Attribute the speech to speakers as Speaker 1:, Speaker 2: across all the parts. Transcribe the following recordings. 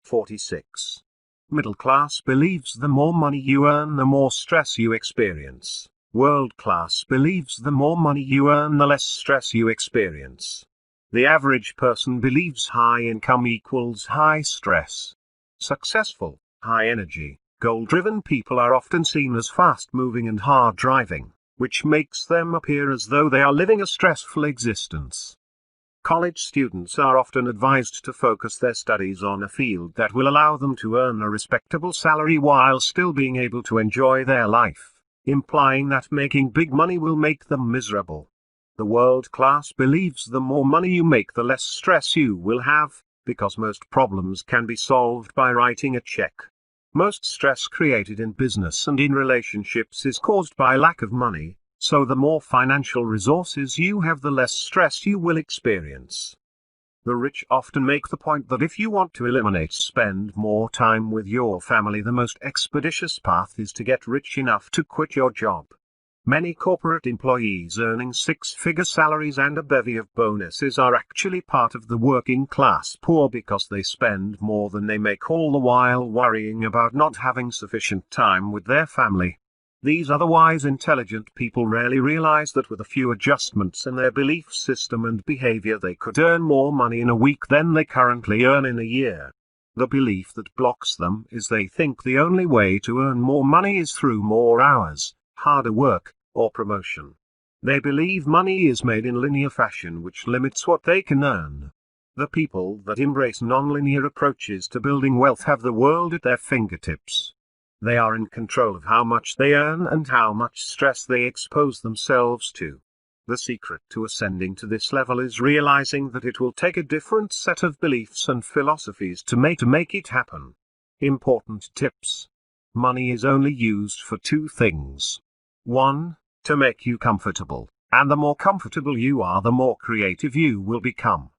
Speaker 1: 46. Middle class believes the more money you earn, the more stress you experience. World class believes the more money you earn, the less stress you experience. The average person believes high income equals high stress. Successful, high energy, goal-driven people are often seen as fast-moving and hard-driving, which makes them appear as though they are living a stressful existence. College students are often advised to focus their studies on a field that will allow them to earn a respectable salary while still being able to enjoy their life, implying that making big money will make them miserable. The world class believes the more money you make, the less stress you will have, because most problems can be solved by writing a check. Most stress created in business and in relationships is caused by lack of money. So the more financial resources you have, the less stress you will experience. The rich often make the point that if you want to spend more time with your family, the most expeditious path is to get rich enough to quit your job. Many corporate employees earning six-figure salaries and a bevy of bonuses are actually part of the working class poor because they spend more than they make, all the while worrying about not having sufficient time with their family. These otherwise intelligent people rarely realize that with a few adjustments in their belief system and behavior, they could earn more money in a week than they currently earn in a year. The belief that blocks them is they think the only way to earn more money is through more hours, harder work, or promotion. They believe money is made in linear fashion, which limits what they can earn. The people that embrace non-linear approaches to building wealth have the world at their fingertips. They are in control of how much they earn and how much stress they expose themselves to. The secret to ascending to this level is realizing that it will take a different set of beliefs and philosophies to make it happen. Important tips. Money is only used for two things. 1. To make you comfortable, and the more comfortable you are, the more creative you will become.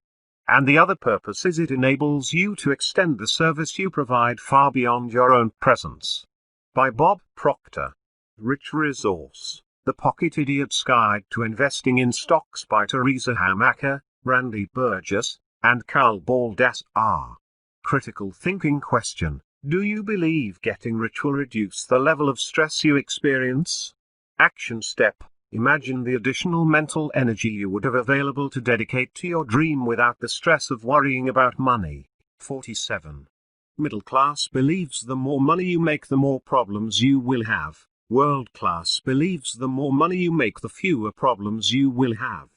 Speaker 1: And the other purpose is it enables you to extend the service you provide far beyond your own presence. By Bob Proctor. Rich Resource, The Pocket Idiot's Guide to Investing in Stocks by Teresa Hamacher, Randy Burgess, and Carl Baldass R. Critical thinking question: do you believe getting rich will reduce the level of stress you experience? Action step: imagine the additional mental energy you would have available to dedicate to your dream without the stress of worrying about money. 47. Middle class believes the more money you make, the more problems you will have. World class believes the more money you make, the fewer problems you will have.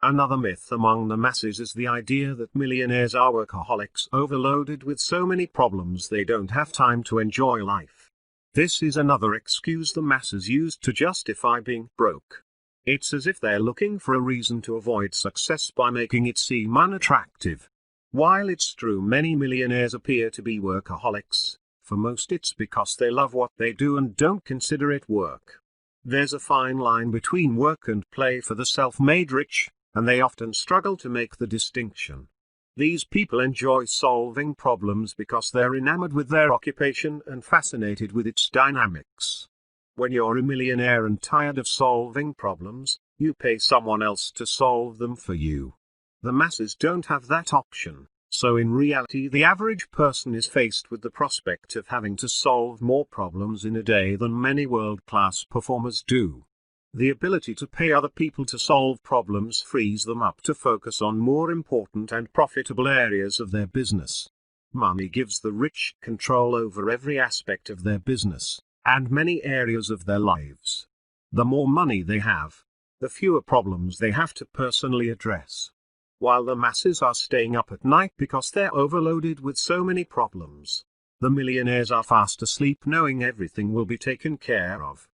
Speaker 1: Another myth among the masses is the idea that millionaires are workaholics, overloaded with so many problems they don't have time to enjoy life. This is another excuse the masses use to justify being broke. It's as if they're looking for a reason to avoid success by making it seem unattractive. While it's true many millionaires appear to be workaholics, for most it's because they love what they do and don't consider it work. There's a fine line between work and play for the self-made rich, and they often struggle to make the distinction. These people enjoy solving problems because they're enamored with their occupation and fascinated with its dynamics. When you're a millionaire and tired of solving problems, you pay someone else to solve them for you. The masses don't have that option, so in reality the average person is faced with the prospect of having to solve more problems in a day than many world-class performers do. The ability to pay other people to solve problems frees them up to focus on more important and profitable areas of their business. Money gives the rich control over every aspect of their business, and many areas of their lives. The more money they have, the fewer problems they have to personally address. While the masses are staying up at night because they're overloaded with so many problems, the millionaires are fast asleep knowing everything will be taken care of.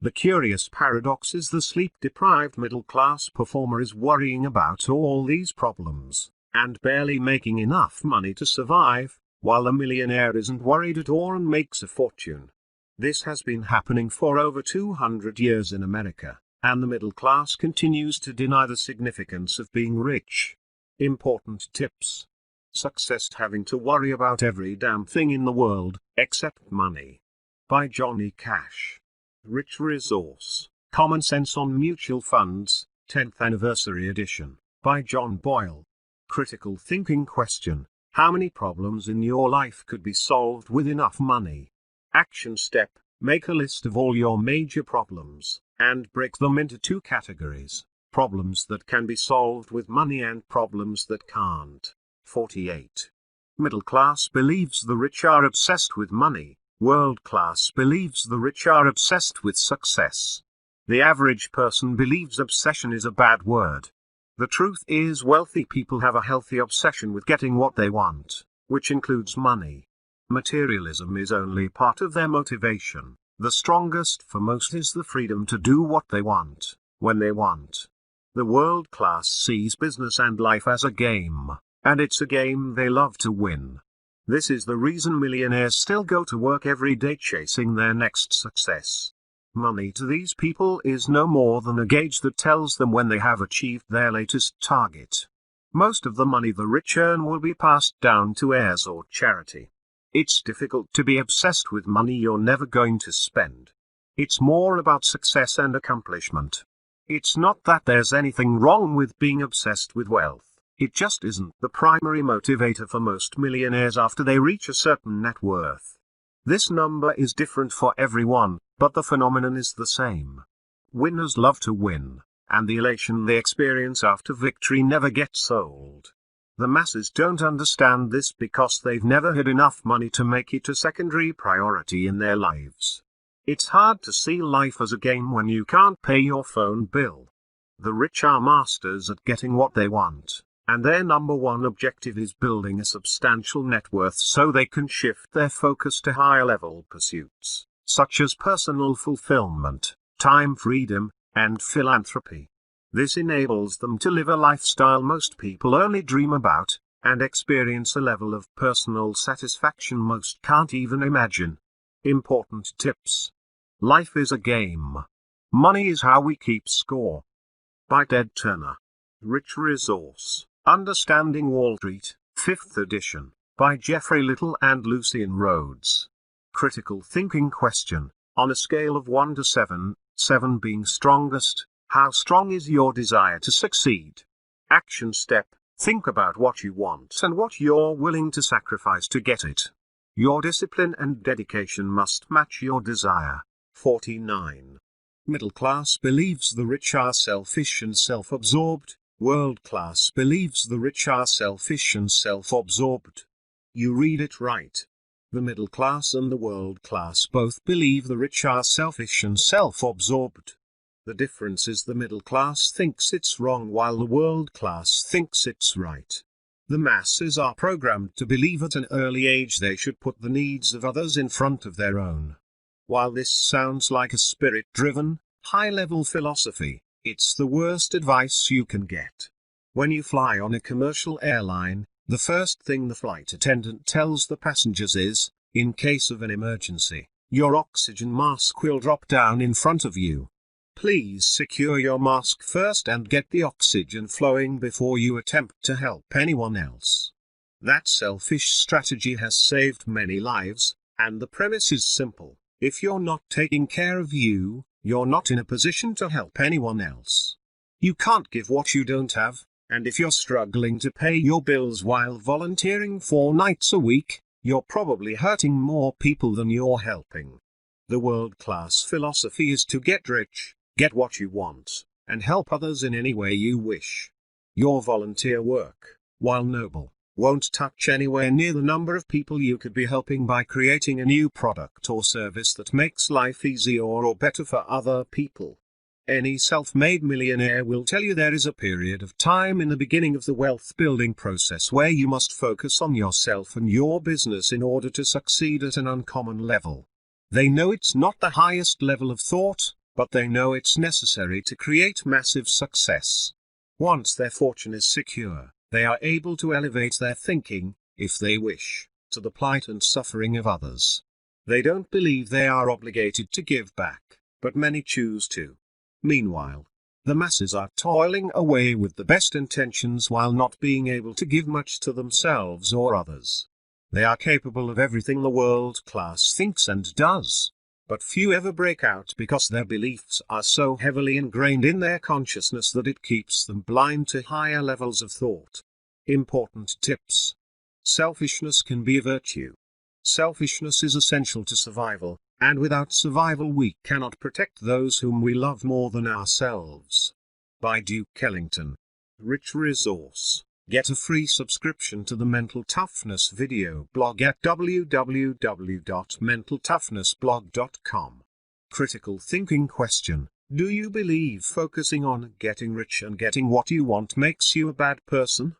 Speaker 1: The curious paradox is the sleep-deprived middle-class performer is worrying about all these problems, and barely making enough money to survive, while the millionaire isn't worried at all and makes a fortune. This has been happening for over 200 years in America, and the middle class continues to deny the significance of being rich. Important tips. Success: having to worry about every damn thing in the world, except money. By Johnny Cash. Rich Resource, Common Sense on Mutual Funds, 10th Anniversary Edition, by John Boyle. Critical thinking question: How many problems in your life could be solved with enough money? Action step: make a list of all your major problems, and break them into two categories: problems that can be solved with money and problems that can't. 48. Middle class believes the rich are obsessed with money. World class believes the rich are obsessed with success. The average person believes obsession is a bad word. The truth is, wealthy people have a healthy obsession with getting what they want, which includes money. Materialism is only part of their motivation. The strongest for most is the freedom to do what they want, when they want. The world class sees business and life as a game, and it's a game they love to win. This is the reason millionaires still go to work every day chasing their next success. Money to these people is no more than a gauge that tells them when they have achieved their latest target. Most of the money the rich earn will be passed down to heirs or charity. It's difficult to be obsessed with money you're never going to spend. It's more about success and accomplishment. It's not that there's anything wrong with being obsessed with wealth. It just isn't the primary motivator for most millionaires after they reach a certain net worth. This number is different for everyone, but the phenomenon is the same. Winners love to win, and the elation they experience after victory never gets old. The masses don't understand this because they've never had enough money to make it a secondary priority in their lives. It's hard to see life as a game when you can't pay your phone bill. The rich are masters at getting what they want, and their number one objective is building a substantial net worth so they can shift their focus to higher level pursuits, such as personal fulfillment, time freedom, and philanthropy. This enables them to live a lifestyle most people only dream about, and experience a level of personal satisfaction most can't even imagine. Important tips. Life is a game. Money is how we keep score. By Ted Turner. Rich Resource. Understanding Wall Street, 5th edition, by Jeffrey Little and Lucian Rhodes. Critical thinking question: on a scale of 1 to 7, 7 being strongest, how strong is your desire to succeed? Action step: think about what you want and what you're willing to sacrifice to get it. Your discipline and dedication must match your desire. 49. Middle class believes the rich are selfish and self-absorbed. World class believes the rich are selfish and self-absorbed. You read it right. The middle class and the world class both believe the rich are selfish and self-absorbed. The difference is the middle class thinks it's wrong while the world class thinks it's right. The masses are programmed to believe at an early age they should put the needs of others in front of their own. While this sounds like a spirit-driven, high-level philosophy, it's the worst advice you can get. When you fly on a commercial airline, the first thing the flight attendant tells the passengers is, in case of an emergency, your oxygen mask will drop down in front of you. Please secure your mask first and get the oxygen flowing before you attempt to help anyone else. That selfish strategy has saved many lives, and the premise is simple: if you're not taking care of you, you're not in a position to help anyone else. You can't give what you don't have, and if you're struggling to pay your bills while volunteering 4 nights a week, you're probably hurting more people than you're helping. The world-class philosophy is to get rich, get what you want, and help others in any way you wish. Your volunteer work, while noble, won't touch anywhere near the number of people you could be helping by creating a new product or service that makes life easier or better for other people. Any self-made millionaire will tell you there is a period of time in the beginning of the wealth-building process where you must focus on yourself and your business in order to succeed at an uncommon level. They know it's not the highest level of thought, but they know it's necessary to create massive success. Once their fortune is secure, they are able to elevate their thinking, if they wish, to the plight and suffering of others. They don't believe they are obligated to give back, but many choose to. Meanwhile, the masses are toiling away with the best intentions while not being able to give much to themselves or others. They are capable of everything the world class thinks and does, but few ever break out because their beliefs are so heavily ingrained in their consciousness that it keeps them blind to higher levels of thought. Important tips. Selfishness can be a virtue. Selfishness is essential to survival, and without survival we cannot protect those whom we love more than ourselves. By Duke Ellington. Rich resource. Get a free subscription to the Mental Toughness video blog at www.mentaltoughnessblog.com. Critical thinking question. Do you believe focusing on getting rich and getting what you want makes you a bad person?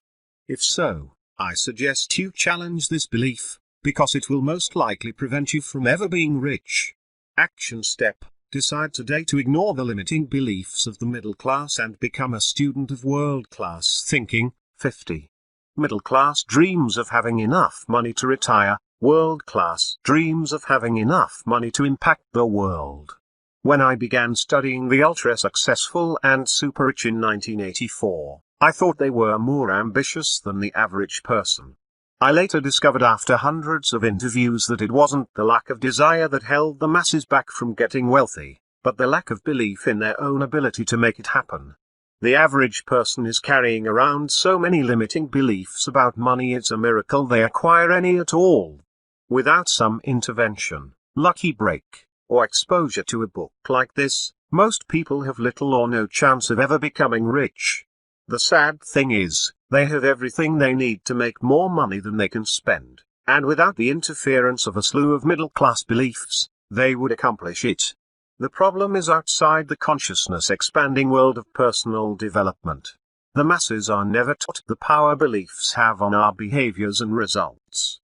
Speaker 1: If so, I suggest you challenge this belief, because it will most likely prevent you from ever being rich. Action step. Decide today to ignore the limiting beliefs of the middle class and become a student of world-class thinking. 50. Middle class dreams of having enough money to retire, world class dreams of having enough money to impact the world. When I began studying the ultra-successful and super-rich in 1984, I thought they were more ambitious than the average person. I later discovered after hundreds of interviews that it wasn't the lack of desire that held the masses back from getting wealthy, but the lack of belief in their own ability to make it happen. The average person is carrying around so many limiting beliefs about money it's a miracle they acquire any at all. Without some intervention, lucky break, or exposure to a book like this, most people have little or no chance of ever becoming rich. The sad thing is, they have everything they need to make more money than they can spend, and without the interference of a slew of middle-class beliefs, they would accomplish it. The problem is outside the consciousness-expanding world of personal development. The masses are never taught the power beliefs have on our behaviors and results.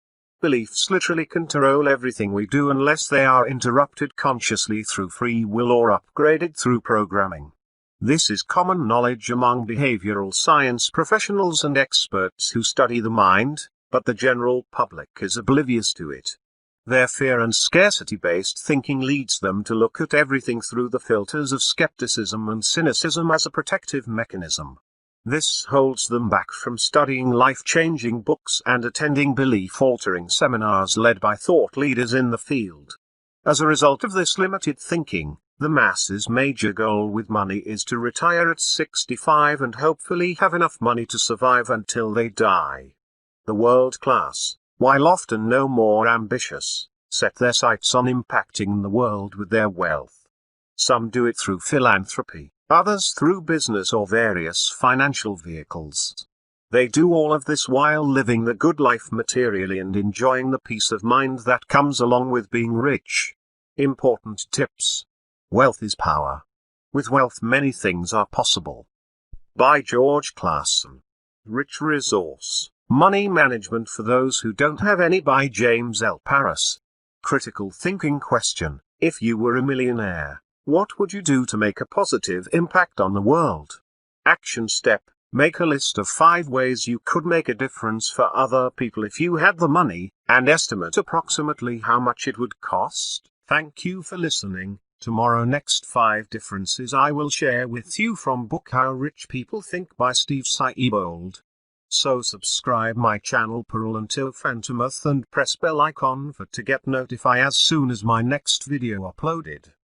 Speaker 1: Beliefs literally control everything we do unless they are interrupted consciously through free will or upgraded through programming. This is common knowledge among behavioral science professionals and experts who study the mind, but the general public is oblivious to it. Their fear and scarcity-based thinking leads them to look at everything through the filters of skepticism and cynicism as a protective mechanism. This holds them back from studying life-changing books and attending belief-altering seminars led by thought leaders in the field. As a result of this limited thinking, the masses' major goal with money is to retire at 65 and hopefully have enough money to survive until they die. The world class, while often no more ambitious, set their sights on impacting the world with their wealth. Some do it through philanthropy, others through business or various financial vehicles. They do all of this while living the good life materially and enjoying the peace of mind that comes along with being rich. Important tips. Wealth is power. With wealth many things are possible. By George Clason. Rich resource. Money management for those who don't have any by James L. Paris. Critical thinking question. If you were a millionaire, what would you do to make a positive impact on the world? Action step. Make a list of 5 ways you could make a difference for other people if you had the money, and estimate approximately how much it would cost. Thank you for listening. Tomorrow next 5 differences I will share with you from book How Rich People Think by Steve Siebold. So subscribe my channel Pearl until Phantomoth and press bell icon to get notified as soon as my next video uploaded.